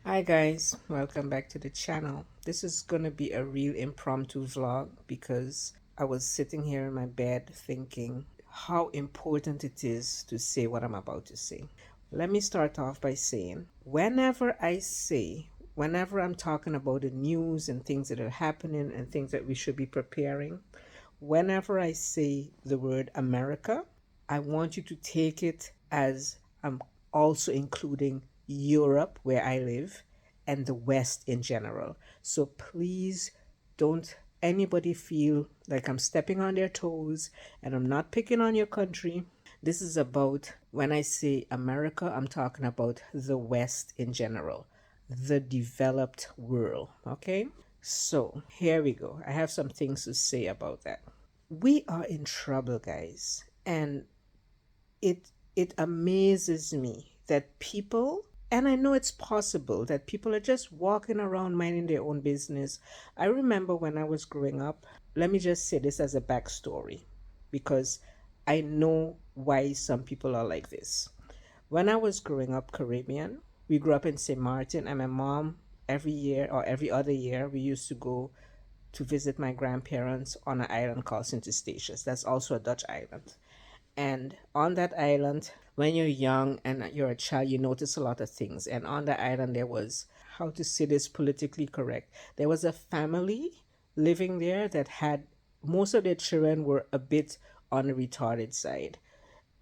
Hi guys, welcome back to the channel. This is gonna be a real impromptu vlog because I was sitting here in my bed thinking how important it is to say what I'm about to say. Let me start off by saying whenever I'm talking about the news and things that are happening and things that we should be preparing, whenever I say the word America, I want you to take it as I'm also including Europe, where I live, and the West in general. So please don't anybody feel like I'm stepping on their toes, and I'm not picking on your country. This is about, when I say America, I'm talking about the West in general, the developed world. Okay? So here we go. I have some things to say about that. We are in trouble, guys, and it amazes me that people, and I know it's possible that people are just walking around minding their own business. I remember when I was growing up, let me just say this as a backstory because I know why some people are like this. When I was growing up Caribbean, we grew up in St. Martin, and my mom, every year or every other year, we used to go to visit my grandparents on an island called St. Eustatius. That's also a Dutch island. And on that island, when you're young and you're a child, you notice a lot of things. And on the island, there was, how to say this politically correct, there was a family living there that had, most of their children were a bit on the retarded side.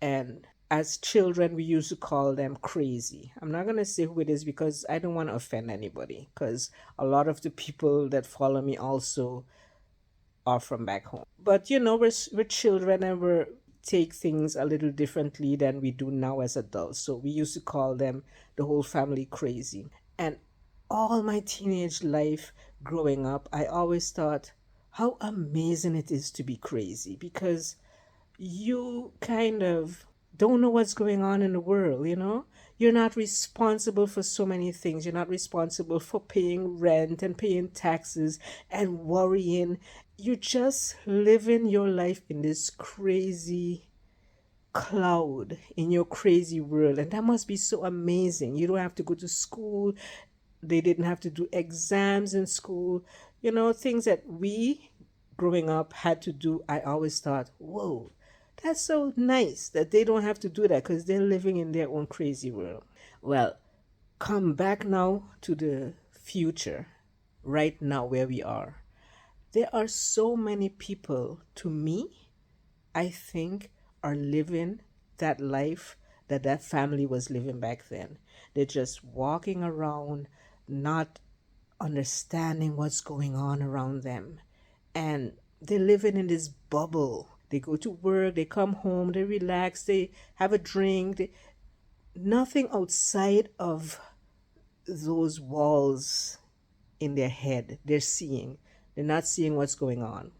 And as children, we used to call them crazy. I'm not going to say who it is because I don't want to offend anybody, because a lot of the people that follow me also are from back home. But we're children and we take things a little differently than we do now as adults. So we used to call them, the whole family, crazy. And all my teenage life growing up, I always thought how amazing it is to be crazy because you kind of don't know what's going on in the world. You're not responsible for so many things. You're not responsible for paying rent and paying taxes and worrying. You're just living your life in this crazy cloud in your crazy world. And that must be so amazing. You don't have to go to school. They didn't have to do exams in school. Things that we growing up had to do. I always thought, whoa, that's so nice that they don't have to do that because they're living in their own crazy world. Well, come back now to the future, right now where we are. There are so many people, to me, I think, are living that life that family was living back then. They're just walking around, not understanding what's going on around them. And they're living in this bubble. They go to work, they come home, they relax, they have a drink. Nothing outside of those walls in their head they're seeing. They're not seeing what's going on.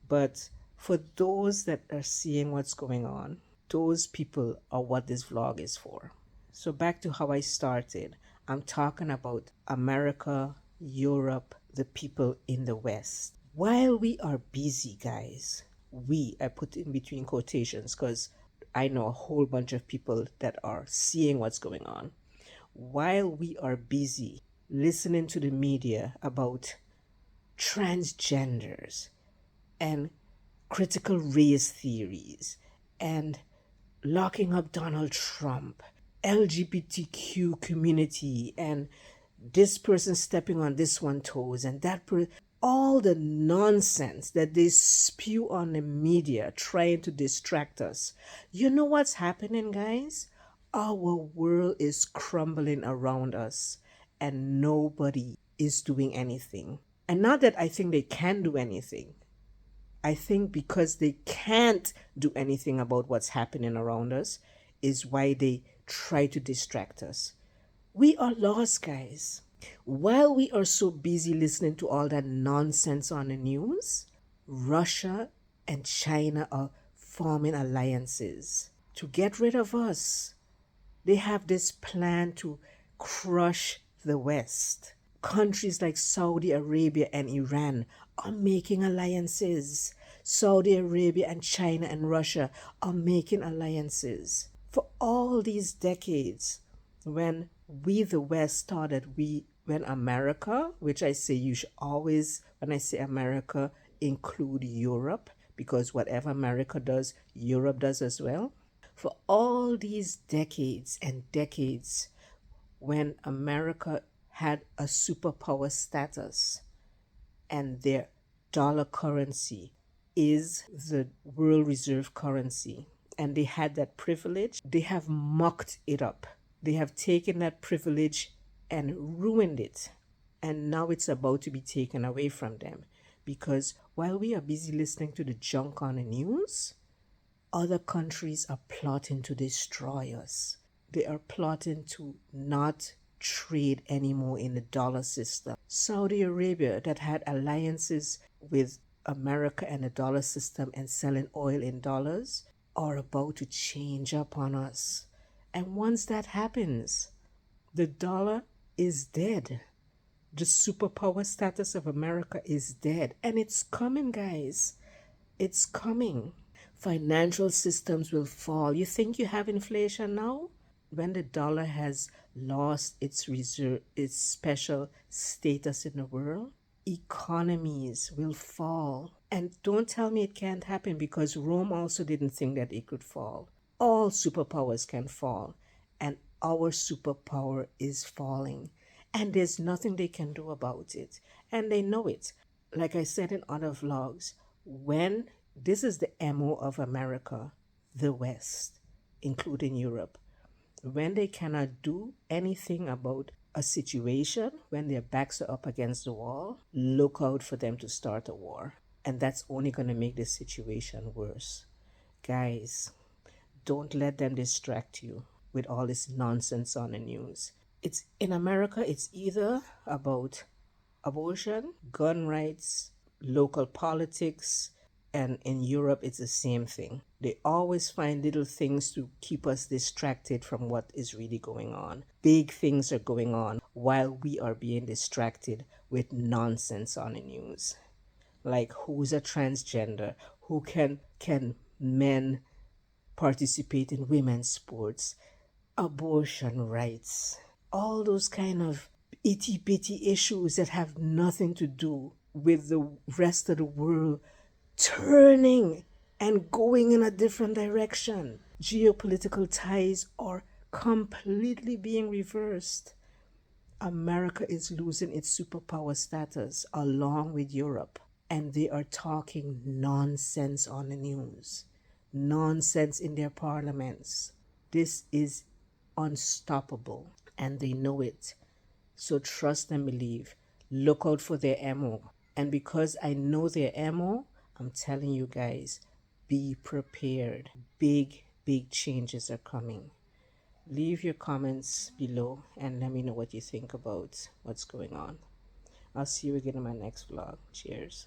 But for those that are seeing what's going on, those people are what this vlog is for. So back to how I started. I'm talking about America, Europe, the people in the West. While we are busy, guys, I put in between quotations because I know a whole bunch of people that are seeing what's going on. While we are busy listening to the media about transgenders and critical race theories and locking up Donald Trump, LGBTQ community, and this person stepping on this one toes and all the nonsense that they spew on the media trying to distract us. You know what's happening, guys? Our world is crumbling around us and nobody is doing anything. And not that I think they can do anything. I think because they can't do anything about what's happening around us is why they try to distract us. We are lost, guys. While we are so busy listening to all that nonsense on the news, Russia and China are forming alliances to get rid of us. They have this plan to crush the West. Countries like Saudi Arabia and Iran are making alliances. Saudi Arabia and China and Russia are making alliances. For all these decades, When we, the West, thought that when America, which I say you should always, when I say America, include Europe, because whatever America does, Europe does as well. For all these decades and decades, when America had a superpower status and their dollar currency is the world reserve currency, and they had that privilege, they have mucked it up. They have taken that privilege and ruined it. And now it's about to be taken away from them. Because while we are busy listening to the junk on the news, other countries are plotting to destroy us. They are plotting to not trade anymore in the dollar system. Saudi Arabia, that had alliances with America and the dollar system and selling oil in dollars, are about to change up on us. And once that happens, the dollar is dead. The superpower status of America is dead. And it's coming, guys. It's coming. Financial systems will fall. You think you have inflation now? When the dollar has lost its reserve, its special status in the world, economies will fall. And don't tell me it can't happen, because Rome also didn't think that it could fall. All superpowers can fall, and our superpower is falling. And there's nothing they can do about it. And they know it. Like I said in other vlogs, when this is the MO of America, the West, including Europe, when they cannot do anything about a situation, when their backs are up against the wall, look out for them to start a war. And that's only going to make the situation worse. Guys, don't let them distract you with all this nonsense on the news. It's in America, it's either about abortion, gun rights, local politics, and in Europe, it's the same thing. They always find little things to keep us distracted from what is really going on. Big things are going on while we are being distracted with nonsense on the news. Like, who's a transgender? Who can men participate in women's sports? Abortion rights. All those kind of itty bitty issues that have nothing to do with the rest of the world turning and going in a different direction. Geopolitical ties are completely being reversed. America is losing its superpower status along with Europe, and they are talking nonsense on the news, nonsense in their parliaments. This is unstoppable, and they know it. So trust and believe. Look out for their ammo. And because I know their ammo, I'm telling you guys, be prepared. Big, big changes are coming. Leave your comments below and let me know what you think about what's going on. I'll see you again in my next vlog. Cheers.